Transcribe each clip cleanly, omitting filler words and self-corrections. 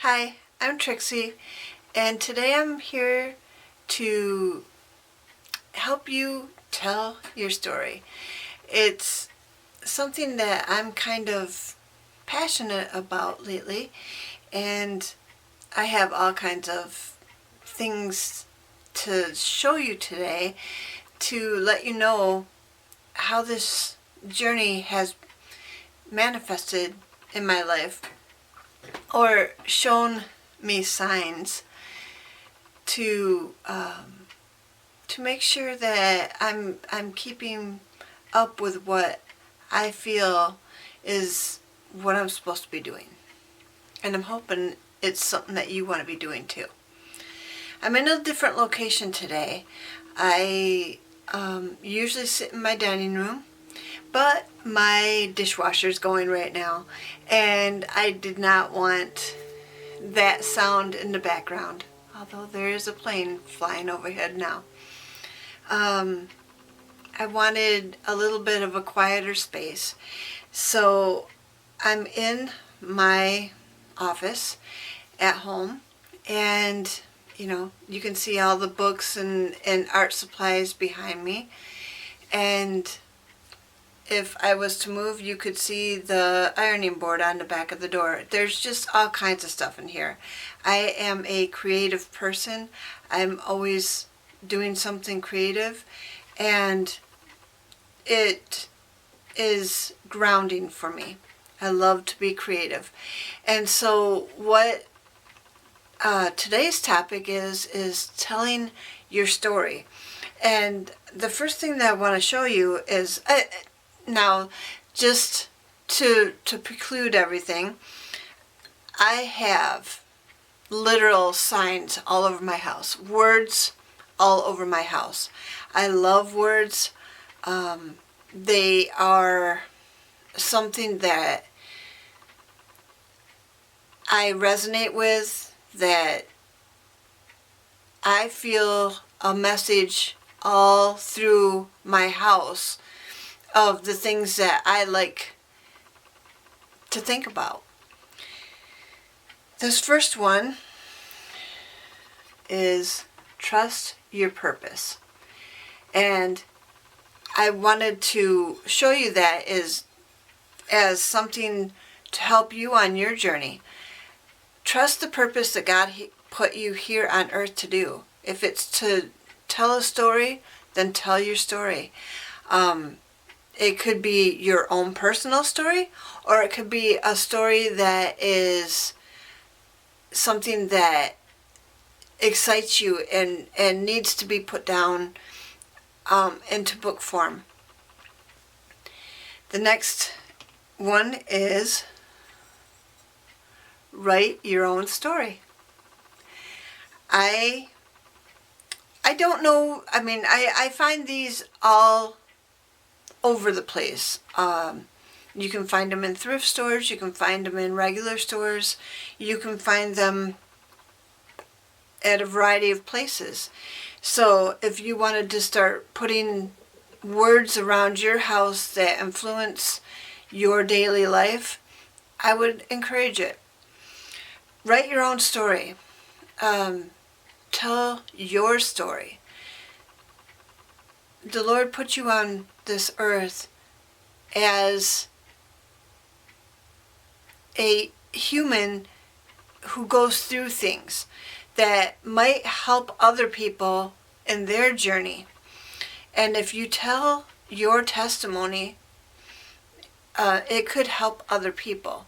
Hi, I'm Trixie, and today I'm here to help you tell your story. It's something that I'm kind of passionate about lately, and I have all kinds of things to show you today to let you know how this journey has manifested in my life or shown me signs to make sure that I'm keeping up with what I feel is what I'm supposed to be doing. And I'm hoping it's something that you want to be doing too. I'm in a different location today. I usually sit in my dining room, but my dishwasher's going right now, and I did not want that sound in the background, although there is a plane flying overhead now. I wanted a little bit of a quieter space, so I'm in my office at home, and you can see all the books and art supplies behind me, and if I was to move, you could see the ironing board on the back of the door. There's just all kinds of stuff in here. I am a creative person. I'm always doing something creative, and it is grounding for me. I love to be creative. And so what today's topic is telling your story. And the first thing that I want to show you is, now, just to preclude everything, I have literal signs all over my house, words all over my house. I love words. They are something that I resonate with, that I feel a message all through my house of the things that I like to think about. This first one is trust your purpose. And I wanted to show you that as something to help you on your journey. Trust the purpose that God put you here on earth to do. If it's to tell a story, then tell your story. It could be your own personal story, or it could be a story that is something that excites you and needs to be put down into book form. The next one is write your own story. I don't know, I find these all over the place. You can find them in thrift stores, you can find them in regular stores, you can find them at a variety of places. So if you wanted to start putting words around your house that influence your daily life, I would encourage it. Write your own story. Tell your story. The Lord put you on this earth as a human who goes through things that might help other people in their journey. And if you tell your testimony, it could help other people.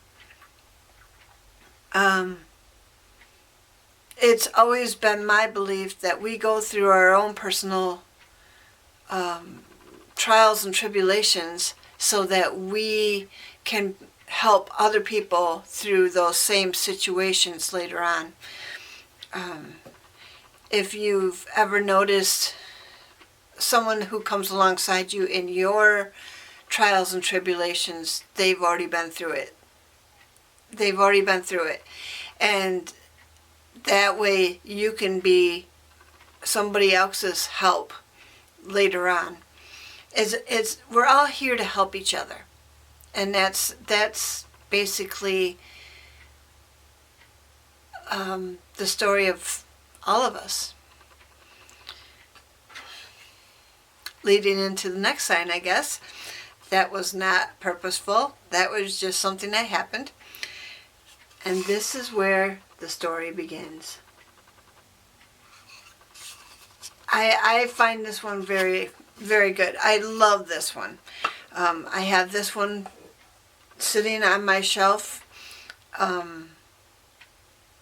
It's always been my belief that we go through our own personal trials and tribulations so that we can help other people through those same situations later on. If you've ever noticed someone who comes alongside you in your trials and tribulations, they've already been through it. They've already been through it. And that way you can be somebody else's help later on. We're all here to help each other. And that's basically the story of all of us. Leading into the next sign, I guess. That was not purposeful. That was just something that happened. And this is where the story begins. I find this one very, very good. I love this one. I have this one sitting on my shelf,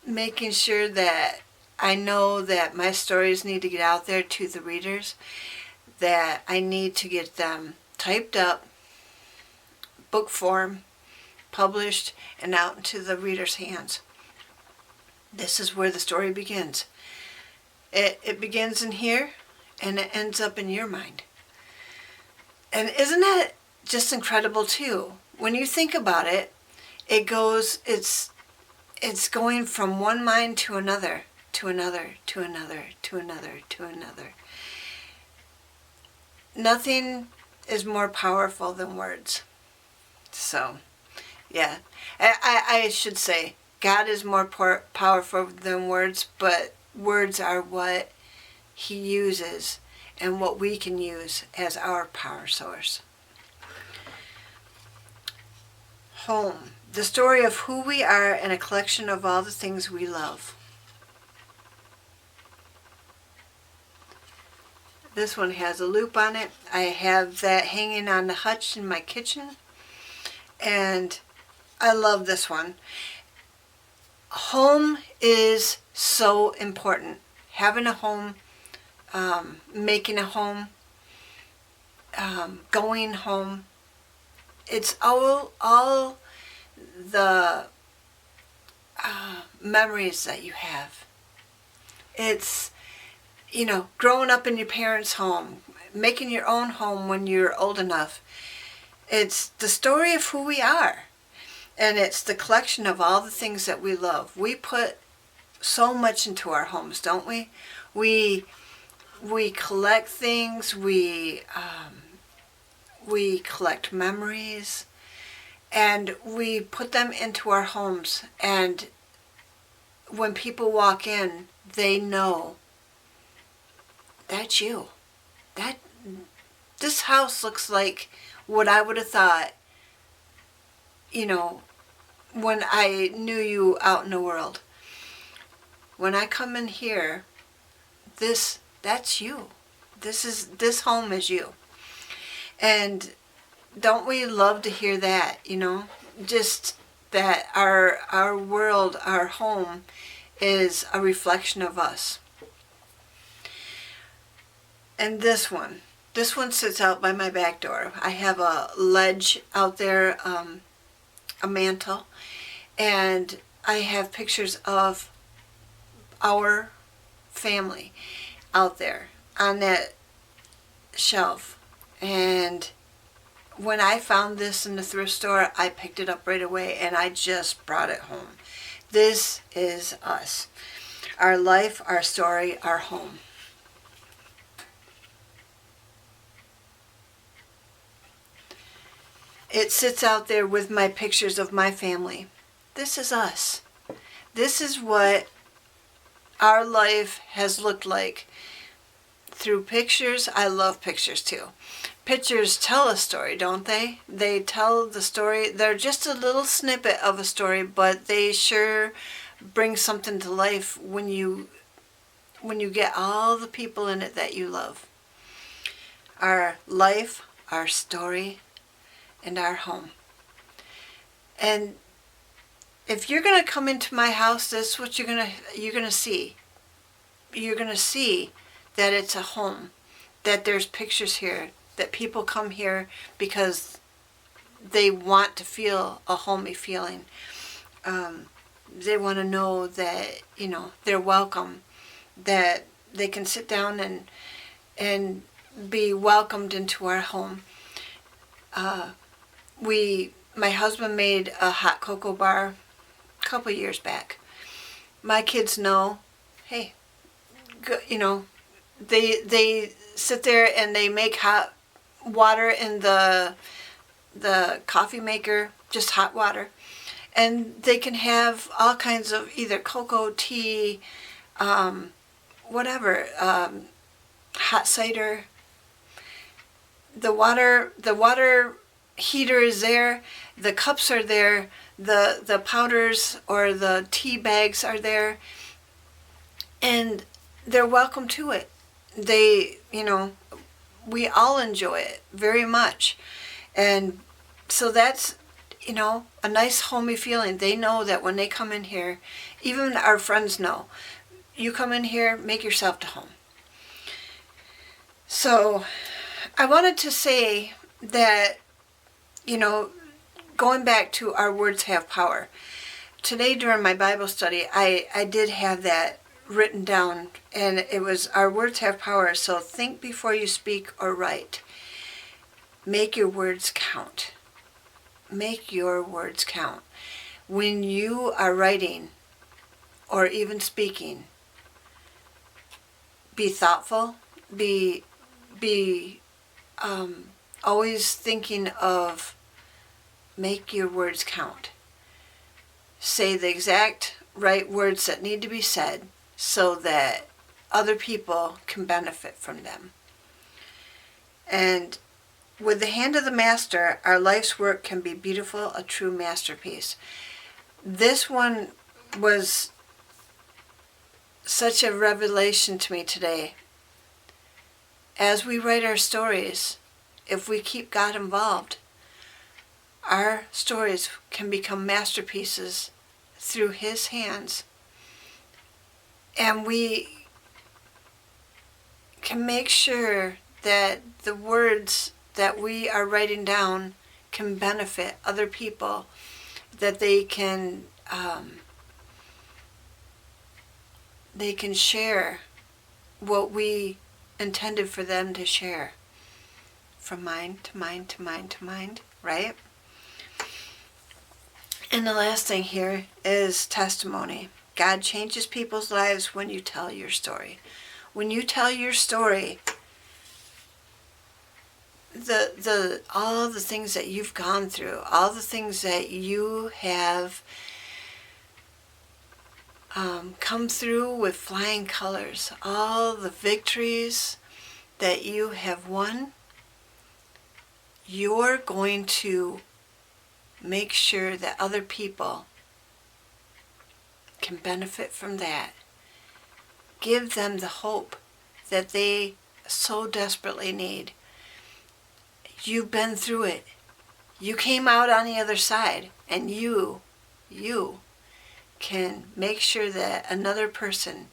making sure that I know that my stories need to get out there to the readers, that I need to get them typed up, book form, published, and out into the reader's hands. This is where the story begins. It begins in here, and it ends up in your mind. And isn't that just incredible too? When you think about it, it's going from one mind to another, to another, to another, to another, to another. Nothing is more powerful than words. So, yeah, I should say God is more powerful than words, but words are what He uses and what we can use as our power source. Home, the story of who we are and a collection of all the things we love. This one has a loop on it. I have that hanging on the hutch in my kitchen. And I love this one. Home is so important. Having a home, making a home, going home. It's all the memories that you have. It's, growing up in your parents' home, making your own home when you're old enough. It's the story of who we are. And it's the collection of all the things that we love. We put so much into our homes, don't we? We collect things. We collect memories. And we put them into our homes. And when people walk in, they know that's you. This house looks like what I would have thought, when I knew you out in the world. When I come in here, that's you. This home is you. And don't we love to hear that, just that our world, our home is a reflection of us. And this one sits out by my back door. I have a ledge out there, a mantle, and I have pictures of our family out there on that shelf. And when I found this in the thrift store, I picked it up right away and I just brought it home. This is us. Our life, our story, our home. It sits out there with my pictures of my family. This is us. This is what our life has looked like. Through pictures, I love pictures too. Pictures tell a story, don't they? They tell the story. They're just a little snippet of a story, but they sure bring something to life when you get all the people in it that you love. Our life, our story, and our home. And if you're going to come into my house, this is what you're going to see. You're going to see that it's a home, that there's pictures here, that people come here because they want to feel a homey feeling. They want to know that, they're welcome, that they can sit down and be welcomed into our home. My husband made a hot cocoa bar a couple years back. My kids know, hey, they sit there and they make hot water in the coffee maker, just hot water, And they can have all kinds of either cocoa, tea, whatever, hot cider. The water heater is there. The cups are there. The powders or the tea bags are there. And they're welcome to it. We all enjoy it very much. And so that's, a nice homey feeling. They know that when they come in here, even our friends know, you come in here, make yourself to home. So I wanted to say that, going back to our words have power. Today during my Bible study, I did have that written down, and it was our words have power, so think before you speak or write. Make your words count. Make your words count. When you are writing or even speaking, be thoughtful, be always thinking of make your words count. Say the exact right words that need to be said so that other people can benefit from them. And with the hand of the master, our life's work can be beautiful, a true masterpiece. This one was such a revelation to me today. As we write our stories, if we keep God involved, our stories can become masterpieces through His hands. And we can make sure that the words that we are writing down can benefit other people, that they can share what we intended for them to share, from mind to mind to mind to mind, right? And the last thing here is testimony. God changes people's lives when you tell your story. When you tell your story, all the things that you've gone through, all the things that you have come through with flying colors, all the victories that you have won, you're going to make sure that other people can benefit from that. Give them the hope that they so desperately need. You've been through it. You came out on the other side, and you can make sure that another person,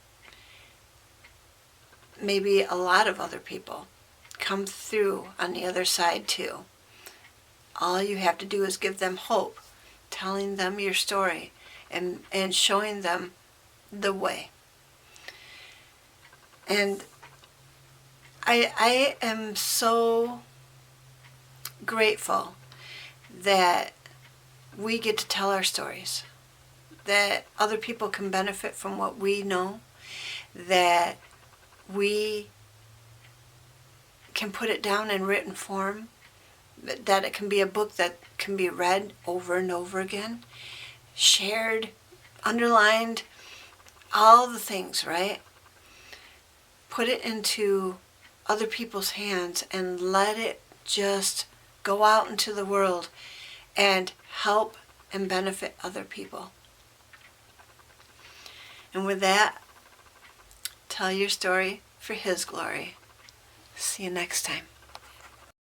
maybe a lot of other people, come through on the other side too. All you have to do is give them hope, telling them your story, and showing them the way. And I am so grateful that we get to tell our stories, that other people can benefit from what we know, that we can put it down in written form, that it can be a book that can be read over and over again, shared, underlined, all the things, right? Put it into other people's hands and let it just go out into the world and help and benefit other people. And with that, tell your story for His glory. See you next time.